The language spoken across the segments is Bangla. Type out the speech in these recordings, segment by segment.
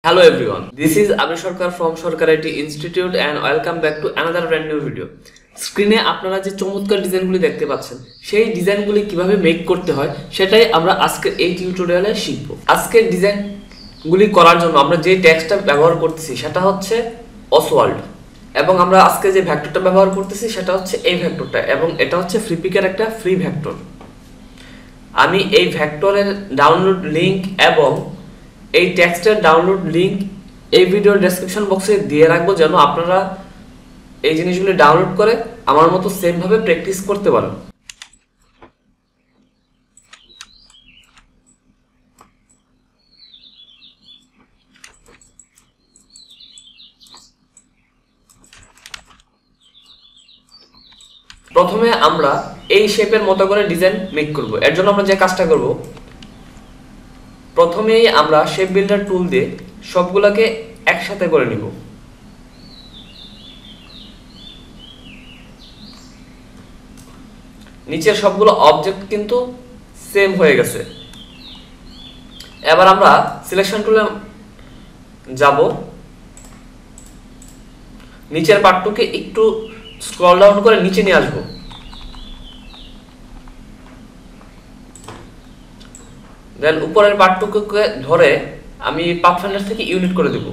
Hello everyone, this is Abhi Sarkar from Sarkar IT Institute and welcome back to another brand new video. স্ক্রিনে আপনারা যে চমৎকার ডিজাইনগুলি দেখতে পাচ্ছেন সেই ডিজাইনগুলি কিভাবে মেক করতে হয় সেটাই আমরা আজকে এই টিউটোরিয়ালে শিখব। আজকের ডিজাইনগুলি করার জন্য আমরা যে টেক্সটটা ব্যবহার করতেছি সেটা হচ্ছে অসওয়াল্ড এবং আমরা আজকে যে ভেক্টরটা ব্যবহার করতেছি সেটা হচ্ছে এই ভেক্টরটা এবং এটা হচ্ছে ফ্রিপিকের একটা ফ্রি ভেক্টর। আমি এই ভেক্টরের ডাউনলোড লিংক এবং এই টেক্সটের ডাউনলোড লিংক এই ভিডিওর ডেসক্রিপশন বক্সে দিয়ে রাখবো যেন আপনারা এই জিনিসগুলো ডাউনলোড করে আমার মতো সেম ভাবে প্র্যাকটিস করতে পারেন। প্রথমে আমরা এই শেপের মতো করে ডিজাইন মেক করব। এর জন্য আমরা যে কাজটা করব, প্রথমেই আমরা শেপ বিল্ডার টুল দিয়ে সবগুলোকে একসাথে করে নিব। নিচের সবগুলো অবজেক্ট কিন্তু সেম হয়ে গেছে। এবার আমরা সিলেকশন টুলে যাব, নিচের পার্টটুকে একটু স্ক্রল ডাউন করে নিচে নিয়ে আসব। দেন উপরের পার্টটুকুকে ধরে আমি পাথফাইন্ডার থেকে ইউনিট করে দেব।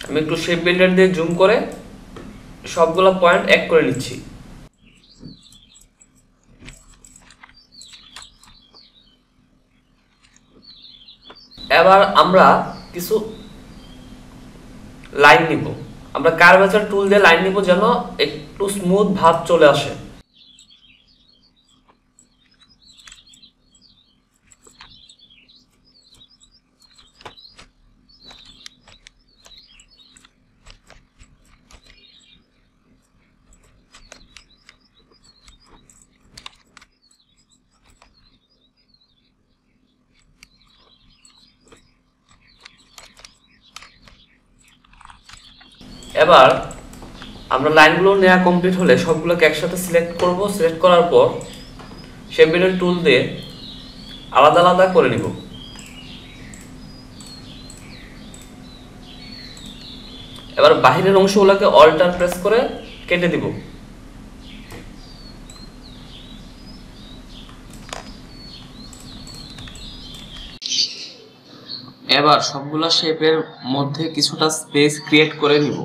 আমি একটু শেপ বিল্ডার দিয়ে জুম করে সবগুলো পয়েন্ট এক করে নিচ্ছি। এবার আমরা কিছু লাইন নিব। আমরা কার্ভেচার টুল দিয়ে লাইন নিব যেন একটু স্মুথ ভাব চলে আসে। এবার আমরা লাইনগুলো নেওয়া কমপ্লিট হলে সবগুলোকে একসাথে সিলেক্ট করব। সিলেক্ট করার পর শেপ বিল্ডার টুল দিয়ে আলাদা আলাদা করে নিব। এবার বাহিরের অংশগুলোকে অল্টার প্রেস করে কেটে দিব। এবার সবগুলা শেপের মধ্যে কিছুটা স্পেস ক্রিয়েট করে নিব।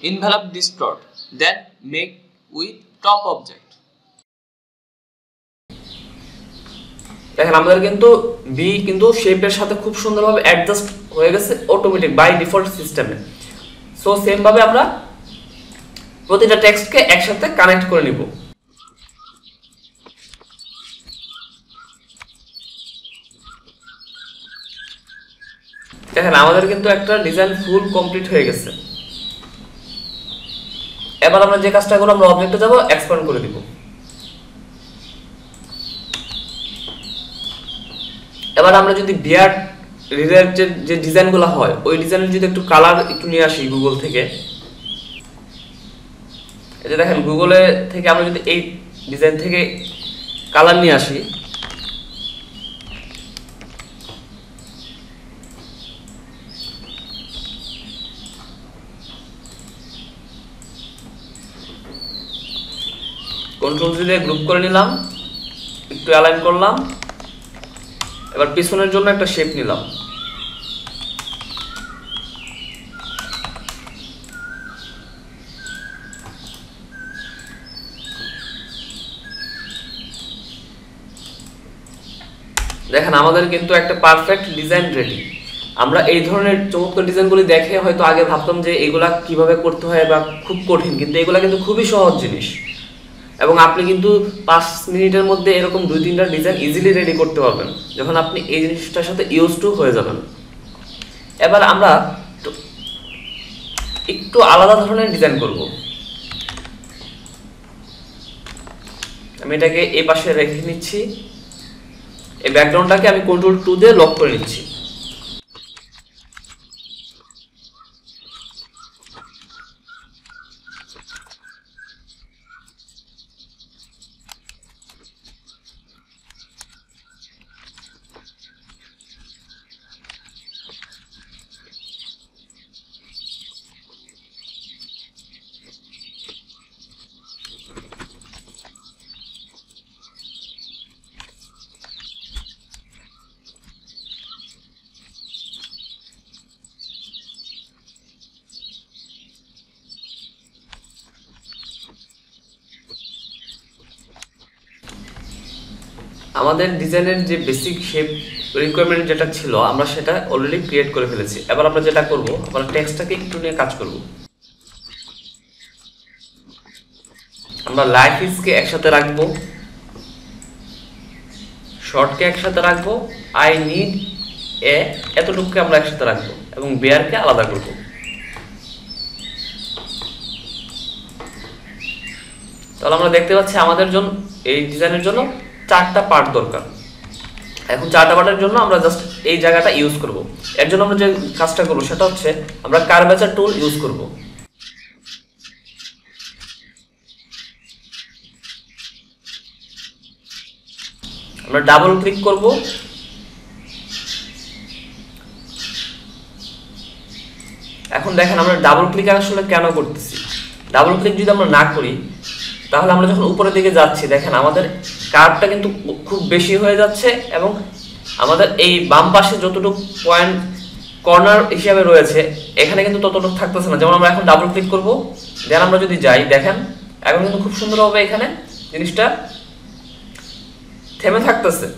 envelop distort that make with top object। দেখেন আমাদের কিন্তু বি কিন্তু শেপের সাথে খুব সুন্দরভাবে অ্যাডজাস্ট হয়ে গেছে অটোমেটিক বাই ডিফল্ট সিস্টেমে। সো সেম ভাবে আমরা প্রতিটা টেক্সটকে একসাথে কানেক্ট করে নিব। দেখেন আমাদের কিন্তু একটা ডিজাইন ফুল কমপ্লিট হয়ে গেছে। এবার আমরা যে কাজটা করব, আমরা অবজেক্টে যাব, এক্সপ্যান্ড করে দিব। এবার আমরা যদি বিয়ার্ড রিলেটেড যে ডিজাইনগুলো হয় ওই ডিজাইনের যদি একটু কালার একটু নিয়ে আসি গুগল থেকে, এই যে দেখেন গুগলে থেকে আমরা যদি এই ডিজাইন থেকে কালার নিয়ে আসি, কন্ট্রোল দিয়ে গ্রুপ করে নিলাম, একটু অ্যালাইন করলাম। এবার পিছনের জন্য একটা শেপ নিলাম। দেখেন আমাদের কিন্তু একটা পারফেক্ট ডিজাইন রেডি। আমরা এই ধরনের চমৎকার ডিজাইনগুলি দেখে হয়তো আগে ভাবতাম যে এগুলা কিভাবে করতে হয় বা খুব কঠিন, কিন্তু এগুলা কিন্তু খুবই সহজ জিনিস এবং আপনি কিন্তু 5 মিনিটের মধ্যে এরকম 2-3টা ডিজাইন ইজিলি রেডি করতে পারবেন যখন আপনি এই জিনিসটার সাথে ইউজ টু হয়ে যাবেন। এবার আমরা একটু আলাদা ধরনের ডিজাইন করব। আমি এটাকে এই পাশে রেখে নিচ্ছি, এই ব্যাকগ্রাউন্ডটাকে আমি কন্ট্রোল 2 দিয়ে লক করে নিচ্ছি। আমাদের ডিজাইনের যে বেসিক শেপ রিকোয়ারমেন্ট যেটা ছিল আমরা সেটা অলরেডি ক্রিয়েট করে ফেলেছি। এবার আমরা যেটা করব, আমরা টেক্সটটাকে একটু নিয়ে কাজ করব। আমরা লাইফ ইজকে একসাথে রাখবো, শর্টকে একসাথে রাখবো, আই নিড এতটুকুকে আমরা একসাথে রাখবো এবং বেয়ারকে আলাদা করব। তাহলে আমরা দেখতে পাচ্ছি আমাদের জন্য এই ডিজাইনের জন্য 4টা পার্ট দরকার। এখন 4টা পার্টের জন্য আমরা জাস্ট এই জায়গাটা ইউজ করব। এর জন্য আমরা যে কাজটা করব সেটা হচ্ছে আমরা কার্ভেচার টুল ইউজ করব। আমরা ডাবল ক্লিক করব, এখন দেখেন আমরা ডাবল ক্লিক আসলে কেন করতেছি। ডাবল ক্লিক যদি আমরা না করি তাহলে আমরা যখন উপরের দিকে যাচ্ছি দেখেন আমাদের কার্ভটা কিন্তু খুব বেশি হয়ে যাচ্ছে এবং আমাদের এই বাম পাশে যতটুকু পয়েন্ট কর্নার হিসাবে রয়েছে এখানে কিন্তু ততটুকু থাকতেছে না। যেমন আমরা এখন ডাবল ক্লিক করব, দেন আমরা যদি যাই দেখেন এখন কিন্তু খুব সুন্দরভাবে এখানে জিনিসটা থেমে থাকতেছে।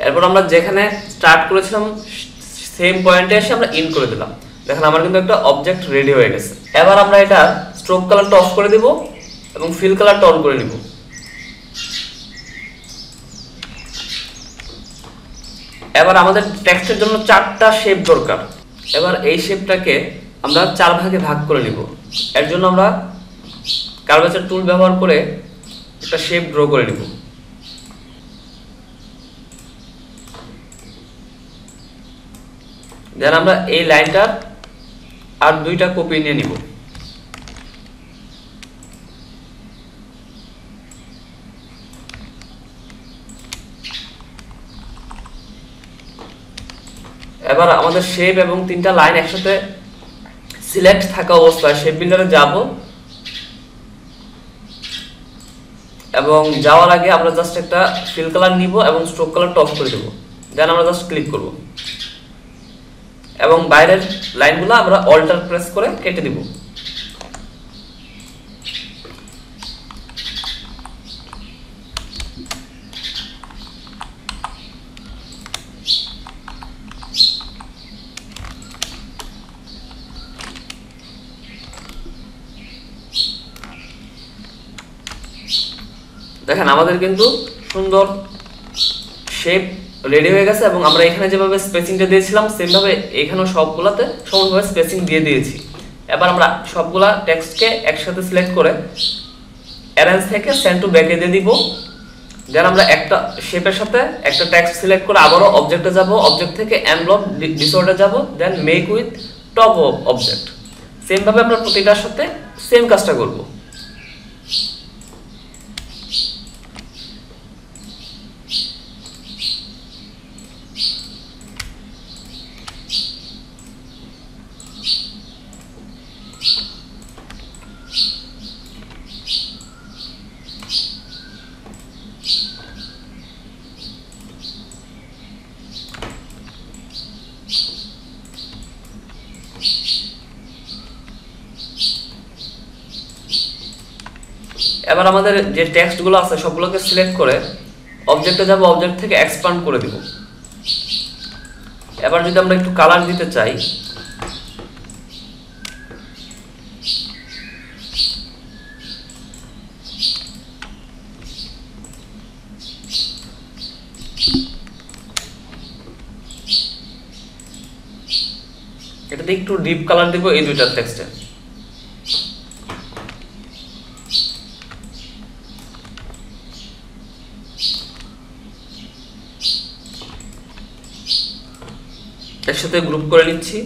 এরপর আমরা যেখানে স্টার্ট করেছিলাম সেম পয়েন্টে এসে আমরা ইন করে দিলাম। দেখেন আমার কিন্তু একটা অবজেক্ট রেডি হয়ে গেছে। এবার আমরা এটা স্ট্রোক কালারটা অফ করে দিব এবং ফিল কালারটা অন করে নিব। এবার আমাদের টেক্সটের জন্য 4টা শেপ দরকার। এবার এই শেপটাকে আমরা 4 ভাগে ভাগ করে নিব। এর জন্য আমরা কার্ভেচার টুল ব্যবহার করে একটা শেপ ড্র করে নিব। দেন আমরা এই লাইনটার আর 2টা কপি নিয়ে নিব। এবার আমাদের শেপ এবং 3টা লাইন একসাথে সিলেক্ট থাকা অবস্থায় শেপ বিল্ডারে যাব এবং যাওয়ার আগে আমরা জাস্ট একটা ফিল কালার নিব এবং স্ট্রোক কালারটা অফ করে দেব। দেন আমরা জাস্ট ক্লিক করব এবং বাইরের লাইনগুলো আমরা অল্টার প্রেস করে কেটে দিব। দেখেন আমাদের কিন্তু সুন্দর শেপ রেডি হয়ে গেছে এবং আমরা এখানে যেভাবে স্পেসিংটা দিয়েছিলাম সেম ভাবে এখানেও সবগুলাতে সমানভাবে স্পেসিং দিয়ে দিয়েছি। এবার আমরা সবগুলা টেক্সটকে একসাথে সিলেক্ট করে অ্যারেঞ্জ থেকে সেন্ড টু ব্যাকে দিয়ে দিব। দেন আমরা একটা শেপের সাথে একটা টেক্সট সিলেক্ট করে আবারও অবজেক্টে যাব, অবজেক্ট থেকে এনভেলপ ডিসঅর্ডার যাব, then make with top object. Same ভাবে আমরা প্রতিটার সাথে সেম কাজটা করব। এবার আমাদের যে টেক্সটগুলো আছে সবগুলোকে সিলেক্ট করে অবজেক্টে যাব, অবজেক্ট থেকে এক্সপ্যান্ড করে দিব। এবার যদি আমরা একটু কালার দিতে চাই, এটাতে একটু ডিপ কালার দিব এই দুইটার টেক্সটে। একসাথে গ্রুপ করে নিচ্ছি।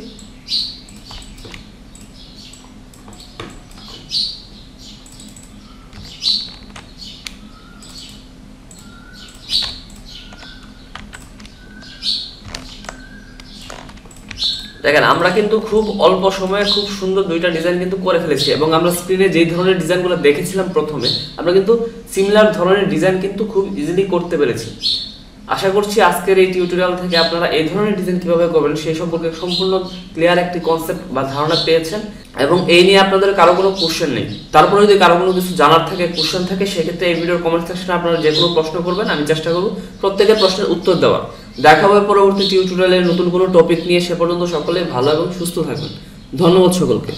দেখেন আমরা কিন্তু খুব অল্প সময়ে খুব সুন্দর দুইটা ডিজাইন কিন্তু করে ফেলেছি এবং আমরা স্ক্রিনে যেই ধরনের ডিজাইনগুলো দেখেছিলাম প্রথমে, আমরা কিন্তু সিমিলার ধরনের ডিজাইন কিন্তু খুব ইজিলি করতে পেরেছি। আশা করছি আজকের এই টিউটোরিয়াল থেকে আপনারা এই ধরনের ডিজাইন কিভাবে করবেন সেই সম্পর্কে সম্পূর্ণ ক্লিয়ার একটি কনসেপ্ট বা ধারণা পেয়েছেন এবং এই নিয়ে আপনাদের কারো কোনো কোশ্চেন নেই। তারপরে যদি কারো কোনো কিছু জানার থাকে, কোশ্চেন থাকে, সেক্ষেত্রে এই ভিডিওর কমেন্ট সেকশনে আপনারা যে কোনো প্রশ্ন করবেন, আমি চেষ্টা করব প্রত্যেকের প্রশ্নের উত্তর দেওয়ার। দেখা হবে পরবর্তী টিউটোরিয়ালে নতুন কোনো টপিক নিয়ে। সে পর্যন্ত সকলে ভালো এবং সুস্থ থাকবেন। ধন্যবাদ সকলকে।